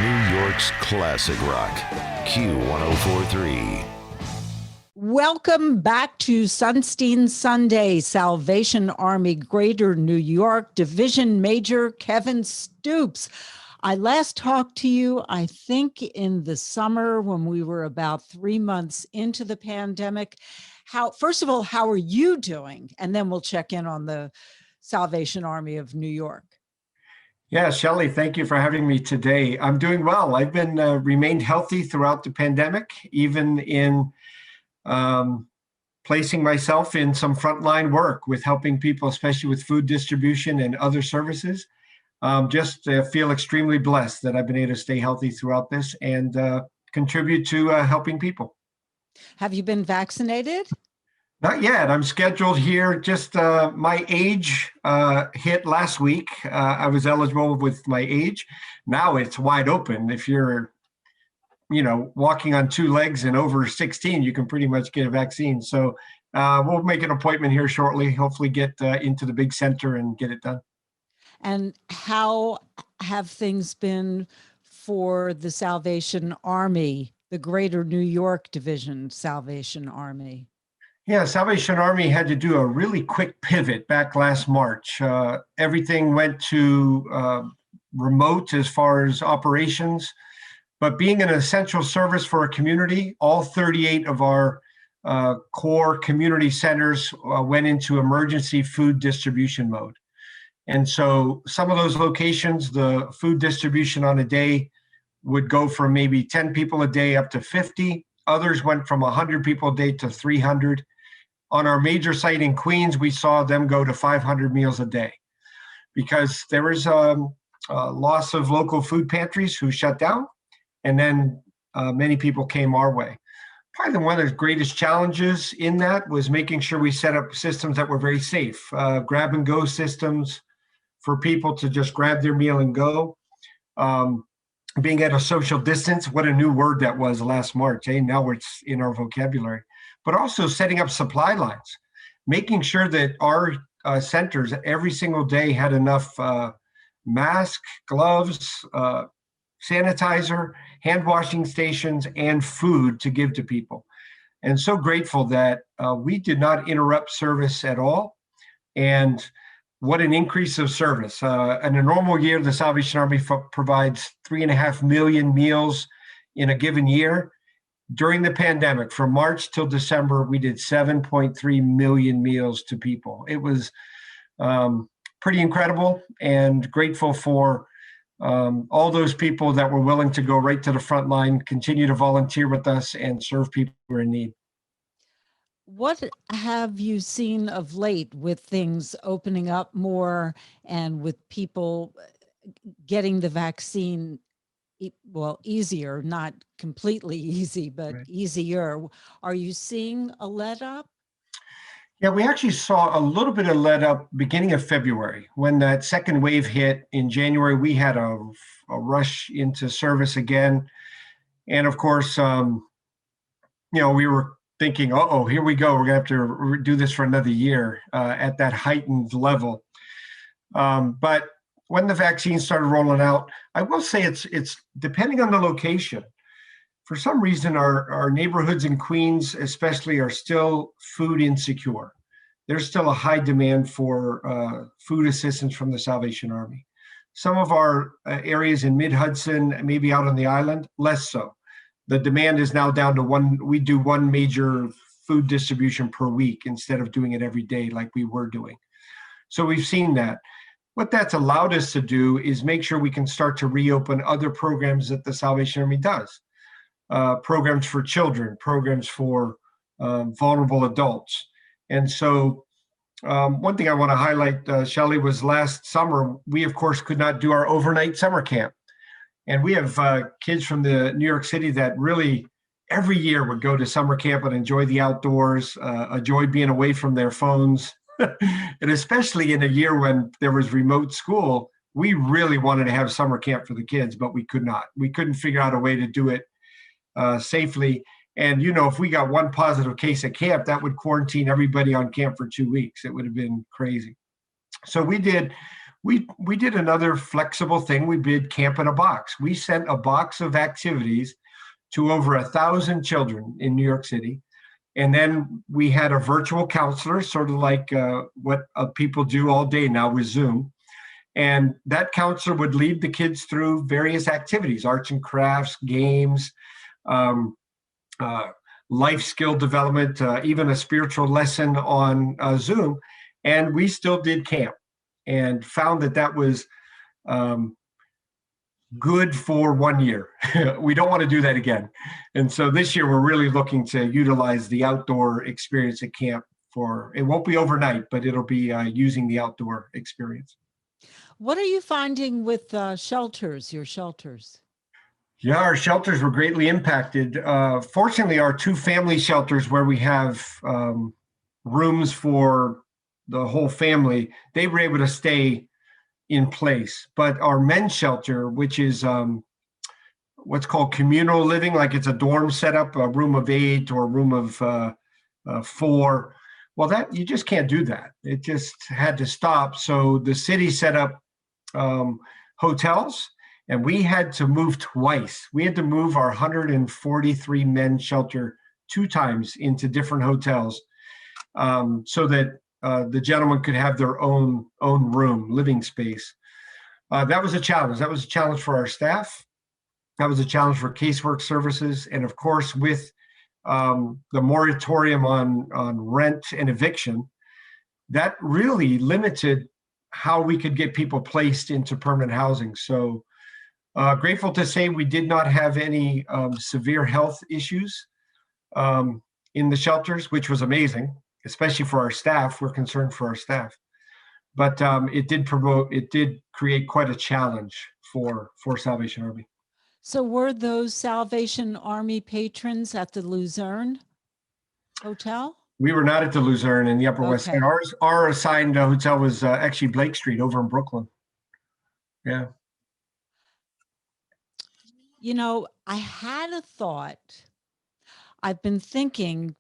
New York's classic rock, Q1043. Welcome back to Sonstein Sunday. Salvation Army Greater New York Division Major Kevin Stoops. I last talked to you, I think, in the summer when we were about 3 months into the pandemic. First of all, how are you doing? And then we'll check in on the Salvation Army of New York. Yeah, Shelley, thank you for having me today. I'm doing well. I've been remained healthy throughout the pandemic, even in placing myself in some frontline work with helping people, especially with food distribution and other services. Just feel extremely blessed that I've been able to stay healthy throughout this and contribute to helping people. Have you been vaccinated? Not yet. I'm scheduled here. Just my age hit last week. I was eligible with my age. Now it's wide open. If you're, walking on two legs and over 16, you can pretty much get a vaccine. So we'll make an appointment here shortly. Hopefully get into the big center and get it done. And how have things been for the Salvation Army, the Greater New York Division Salvation Army? Yeah, Salvation Army had to do a really quick pivot back last March. Everything went to remote as far as operations, but being an essential service for a community, all 38 of our core community centers went into emergency food distribution mode. And so some of those locations, the food distribution on a day would go from maybe 10 people a day up to 50. Others went from 100 people a day to 300. On our major site in Queens, we saw them go to 500 meals a day because there was a loss of local food pantries who shut down, and then many people came our way. Probably one of the greatest challenges in that was making sure we set up systems that were very safe, grab and go systems for people to just grab their meal and go. Being at a social distance, what a new word that was last March. Now it's in our vocabulary. But also setting up supply lines, making sure that our centers every single day had enough masks, gloves, sanitizer, hand washing stations, and food to give to people. And so grateful that we did not interrupt service at all. And what an increase of service. In a normal year, the Salvation Army provides 3.5 million meals in a given year. During the pandemic, from March till December, we did 7.3 million meals to people. It was pretty incredible, and grateful for all those people that were willing to go right to the front line, continue to volunteer with us, and serve people who are in need. What have you seen of late with things opening up more and with people getting the vaccine? Well, easier, not completely easy, but right. Easier. Are you seeing a let up? Yeah, we actually saw a little bit of let up beginning of February. When that second wave hit in January, we had a rush into service again. And of course, we were thinking, here we go. We're going to have to do this for another year at that heightened level. But when the vaccine started rolling out, I will say it's depending on the location. For some reason, our neighborhoods in Queens especially are still food insecure. There's still a high demand for food assistance from the Salvation Army. Some of our areas in Mid-Hudson, maybe out on the island, less so. The demand is now down to one. We do one major food distribution per week instead of doing it every day like we were doing. So we've seen that. What that's allowed us to do is make sure we can start to reopen other programs that the Salvation Army does. Programs for children, programs for vulnerable adults. And so one thing I want to highlight, Shelley, was last summer, we of course could not do our overnight summer camp. And we have kids from the New York City that really every year would go to summer camp and enjoy the outdoors, enjoy being away from their phones. And especially in a year when there was remote school, we really wanted to have summer camp for the kids, but we could not. We couldn't figure out a way to do it safely. And, if we got one positive case at camp, that would quarantine everybody on camp for 2 weeks. It would have been crazy. So we We did another flexible thing. We did camp in a box. We sent a box of activities to over 1,000 children in New York City. And then we had a virtual counselor, sort of like what people do all day now with Zoom. And that counselor would lead the kids through various activities, arts and crafts, games, life skill development, even a spiritual lesson on Zoom. And we still did camp and found that was good for 1 year. We don't want to do that again. And so this year we're really looking to utilize the outdoor experience at camp it won't be overnight, but it'll be using the outdoor experience. What are you finding with your shelters? Yeah, our shelters were greatly impacted. Fortunately, our 2 family shelters where we have rooms for the whole family, they were able to stay in place. But our men's shelter, which is what's called communal living, like it's a dorm setup, a room of 8 or a room of 4. Well, that you just can't do that. It just had to stop. So the city set up hotels, and we had to move twice. We had to move our 143 men's shelter 2 times into different hotels, so that the gentlemen could have their own room, living space. That was a challenge. That was a challenge for our staff. That was a challenge for casework services. And of course, with the moratorium on rent and eviction, that really limited how we could get people placed into permanent housing. So grateful to say we did not have any severe health issues in the shelters, which was amazing, especially for our staff. We're concerned for our staff. But it did create quite a challenge for Salvation Army. So were those Salvation Army patrons at the Luzerne Hotel? We were not at the Luzerne in the Upper West Side. Our assigned hotel was actually Blake Street over in Brooklyn. Yeah. You know, I had a thought. I've been thinking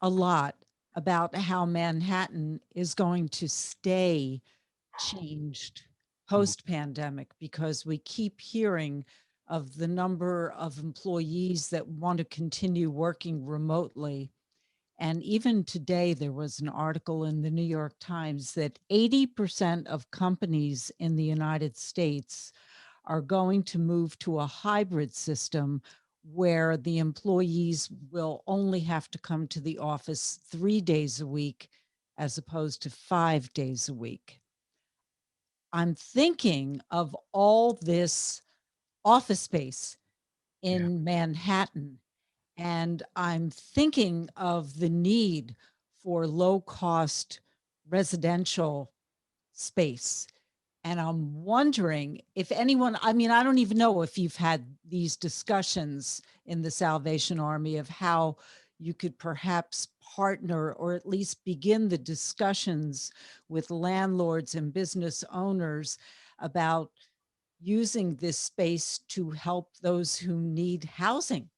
a lot about how Manhattan is going to stay changed post-pandemic, because we keep hearing of the number of employees that want to continue working remotely. And even today, there was an article in the New York Times that 80% of companies in the United States are going to move to a hybrid system where the employees will only have to come to the office 3 days a week as opposed to 5 days a week. I'm thinking of all this office space in Manhattan, and I'm thinking of the need for low-cost residential space. And I'm wondering if anyone, I mean, I don't even know if you've had these discussions in the Salvation Army of how you could perhaps partner or at least begin the discussions with landlords and business owners about using this space to help those who need housing.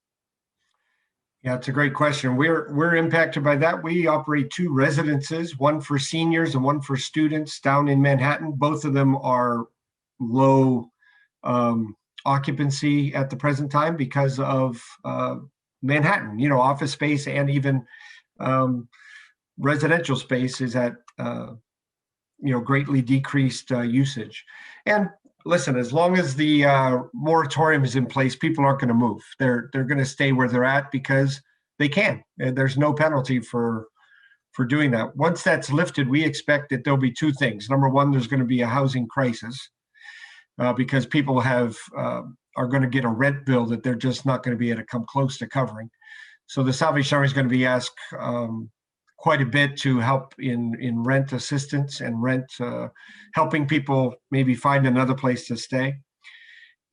Yeah, it's a great question. We're impacted by that. We operate 2 residences, one for seniors and one for students down in Manhattan. Both of them are low occupancy at the present time because of Manhattan. Office space and even residential space is at greatly decreased usage. And listen, as long as the moratorium is in place, people aren't going to move. They're going to stay where they're at because they can. There's no penalty for doing that. Once that's lifted, we expect that there'll be 2 things. Number one, there's going to be a housing crisis because people are going to get a rent bill that they're just not going to be able to come close to covering. So the Salvation Army is going to be asked quite a bit to help in rent assistance and helping people maybe find another place to stay.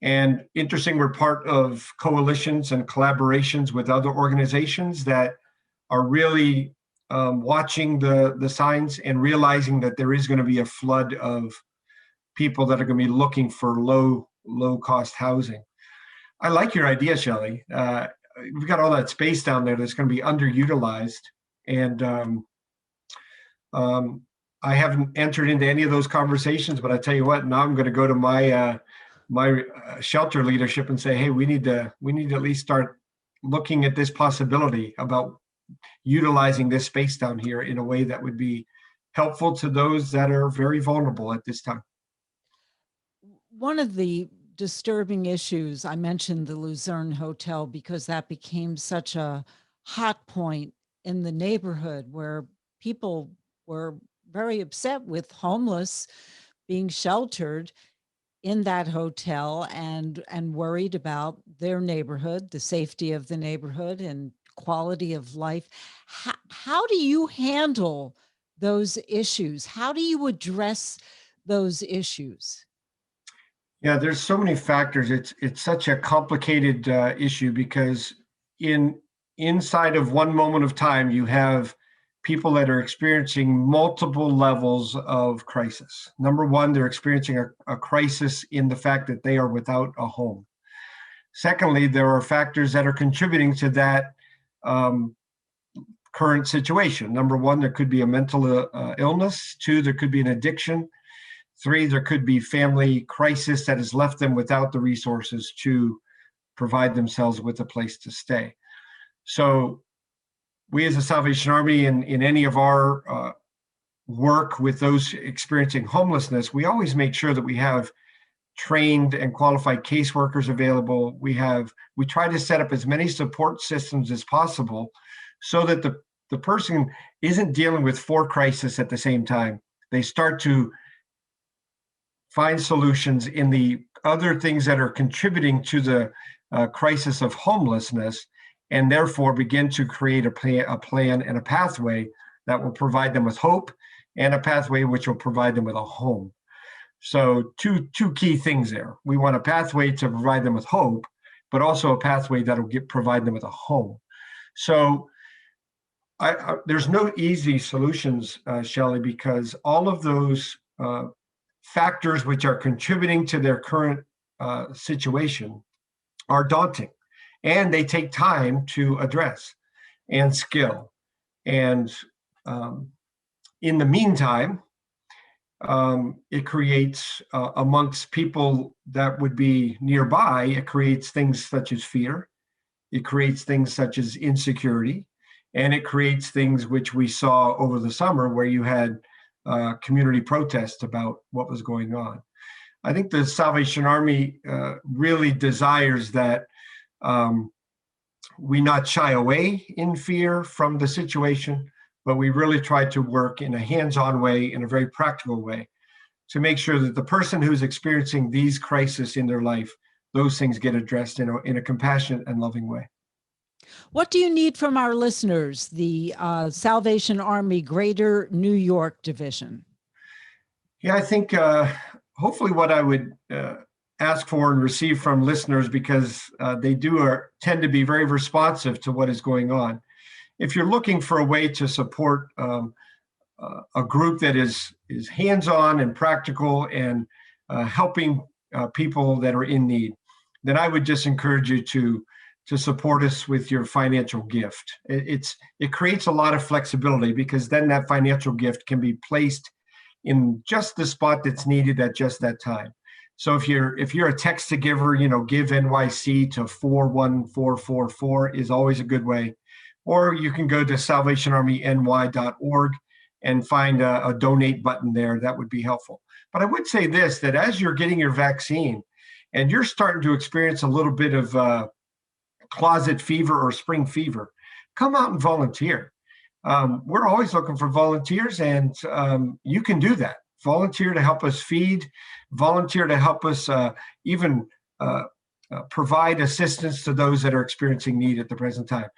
And interesting, we're part of coalitions and collaborations with other organizations that are really watching the signs and realizing that there is going to be a flood of people that are going to be looking for low cost housing. I like your idea, Shelley. We've got all that space down there that's going to be underutilized. And I haven't entered into any of those conversations, but I tell you what, now I'm going to go to my shelter leadership and say, hey, we need to at least start looking at this possibility about utilizing this space down here in a way that would be helpful to those that are very vulnerable at this time. One of the disturbing issues, I mentioned the Luzerne Hotel because that became such a hot point in the neighborhood where people were very upset with homeless being sheltered in that hotel and worried about their neighborhood, the safety of the neighborhood and quality of life. How do you handle those issues? How do you address those issues? Yeah, there's so many factors. It's such a complicated issue because inside of one moment of time, you have people that are experiencing multiple levels of crisis. Number one, they're experiencing a crisis in the fact that they are without a home. Secondly, there are factors that are contributing to that current situation. Number one, there could be a mental illness. Two, there could be an addiction. Three, there could be family crisis that has left them without the resources to provide themselves with a place to stay. So we as a Salvation Army in any of our work with those experiencing homelessness, we always make sure that we have trained and qualified caseworkers available. We try to set up as many support systems as possible so that the person isn't dealing with 4 crises at the same time. They start to find solutions in the other things that are contributing to the crisis of homelessness, and therefore begin to create a plan and a pathway that will provide them with hope and a pathway which will provide them with a home. So two key things there. We want a pathway to provide them with hope, but also a pathway that will provide them with a home. So there's no easy solutions, Shelley, because all of those factors which are contributing to their current situation are daunting, and they take time to address and skill. And in the meantime, it creates amongst people that would be nearby, it creates things such as fear, it creates things such as insecurity, and it creates things which we saw over the summer where you had community protests about what was going on. I think the Salvation Army really desires that we not shy away in fear from the situation, but we really try to work in a hands-on way, in a very practical way, to make sure that the person who's experiencing these crises in their life, those things get addressed in a compassionate and loving way. What do you need from our listeners, the Salvation Army Greater New York Division? Yeah, I think hopefully what I would ask for and receive from listeners, because they tend to be very responsive to what is going on. If you're looking for a way to support a group that is hands-on and practical and helping people that are in need, then I would just encourage you to support us with your financial gift. It creates a lot of flexibility, because then that financial gift can be placed in just the spot that's needed at just that time. So if you're a text to giver, give NYC to 41444 is always a good way. Or you can go to salvationarmyny.org and find a donate button there. That would be helpful. But I would say this, that as you're getting your vaccine and you're starting to experience a little bit of closet fever or spring fever, come out and volunteer. We're always looking for volunteers, and you can do that. Volunteer to help us feed, volunteer to help us even provide assistance to those that are experiencing need at the present time.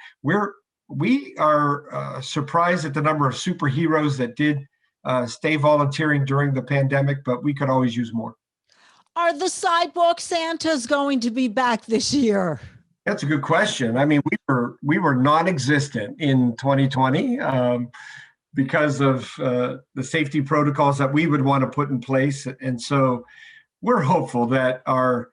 We are surprised at the number of superheroes that did stay volunteering during the pandemic, but we could always use more. Are the sidewalk Santas going to be back this year? That's a good question. I mean, we were non-existent in 2020 because of the safety protocols that we would want to put in place. And so we're hopeful that our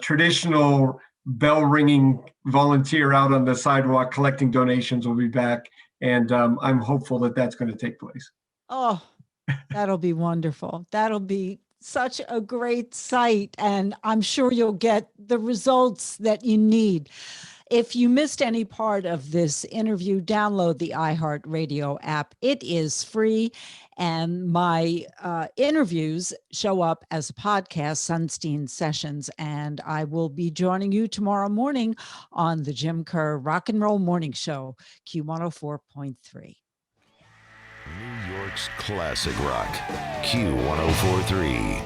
traditional bell ringing volunteer out on the sidewalk collecting donations will be back. And I'm hopeful that that's going to take place. Oh, That'll be wonderful. That'll be such a great site, and I'm sure you'll get the results that you need. If you missed any part of this interview, download the iHeartRadio app. It is free, and my interviews show up as a podcast, Sunstein Sessions, and I will be joining you tomorrow morning on the Jim Kerr Rock and Roll Morning Show, Q104.3. New York's classic rock, Q1043.